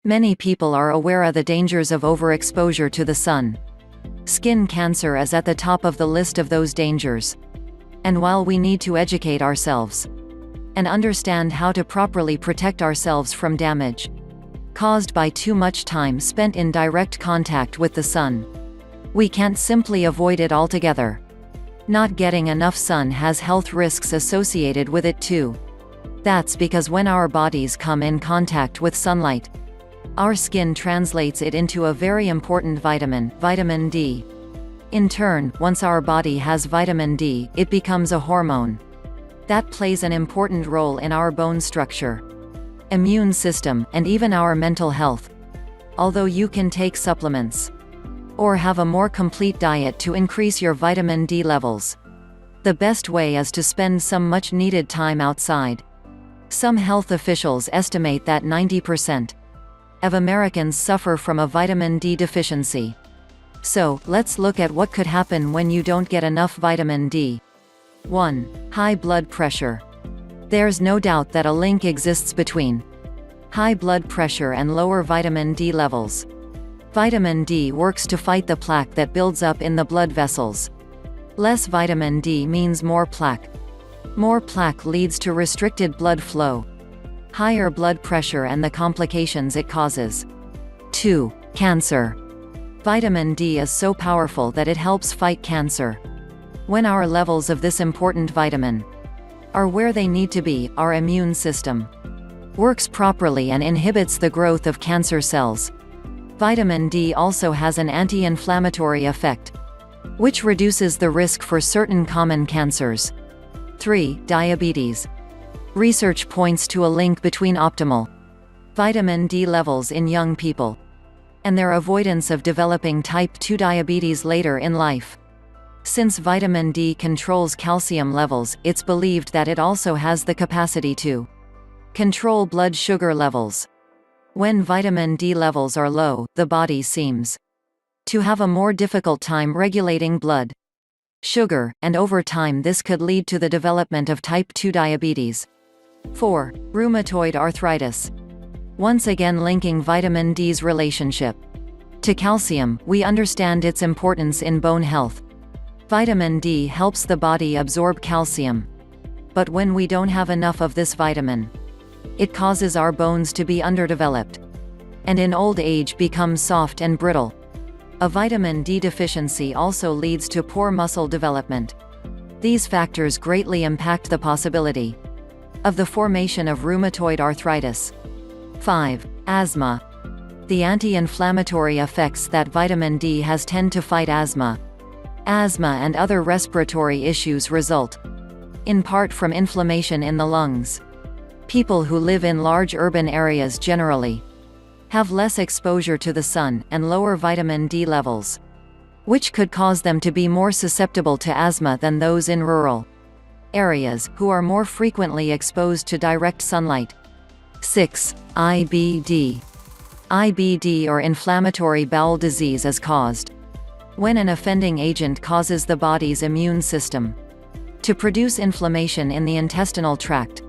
Many people are aware of the dangers of overexposure to the sun. Skin cancer is at the top of the list of those dangers. And while we need to educate ourselves and understand how to properly protect ourselves from damage caused by too much time spent in direct contact with the sun, we can't simply avoid it altogether. Not getting enough sun has health risks associated with it too. That's because when our bodies come in contact with sunlight, our skin translates it into a very important vitamin, vitamin D. In turn, once our body has vitamin D, it becomes a hormone that plays an important role in our bone structure, immune system, and even our mental health. Although you can take supplements or have a more complete diet to increase your vitamin D levels, the best way is to spend some much-needed time outside. Some health officials estimate that 90% of Americans suffer from a vitamin D deficiency. So, let's look at what could happen when you don't get enough vitamin D. 1. High blood pressure. There's no doubt that a link exists between high blood pressure and lower vitamin D levels. Vitamin D works to fight the plaque that builds up in the blood vessels. Less vitamin D means more plaque. More plaque leads to restricted blood flow, higher blood pressure, and the complications it causes. 2. Cancer. Vitamin D is so powerful that it helps fight cancer. When our levels of this important vitamin are where they need to be, our immune system works properly and inhibits the growth of cancer cells. Vitamin D also has an anti-inflammatory effect, which reduces the risk for certain common cancers. 3. Diabetes. Research points to a link between optimal vitamin D levels in young people and their avoidance of developing type 2 diabetes later in life. Since vitamin D controls calcium levels, it's believed that it also has the capacity to control blood sugar levels. When vitamin D levels are low, the body seems to have a more difficult time regulating blood sugar, and over time this could lead to the development of type 2 diabetes. 4. Rheumatoid arthritis. Once again linking vitamin D's relationship to calcium, we understand its importance in bone health. Vitamin D helps the body absorb calcium. But when we don't have enough of this vitamin, it causes our bones to be underdeveloped, and in old age become soft and brittle. A vitamin D deficiency also leads to poor muscle development. These factors greatly impact the possibility of the formation of rheumatoid arthritis. 5. Asthma. The anti-inflammatory effects that vitamin D has tend to fight asthma. Asthma and other respiratory issues result in part from inflammation in the lungs. People who live in large urban areas generally have less exposure to the sun and lower vitamin D levels, which could cause them to be more susceptible to asthma than those in rural areas, who are more frequently exposed to direct sunlight. 6. IBD. IBD, or inflammatory bowel disease, is caused when an offending agent causes the body's immune system to produce inflammation in the intestinal tract.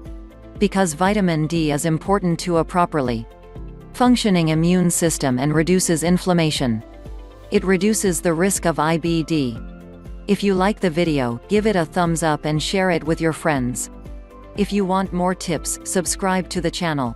Because vitamin D is important to a properly functioning immune system and reduces inflammation, it reduces the risk of IBD. If you like the video, give it a thumbs up and share it with your friends. If you want more tips, subscribe to the channel.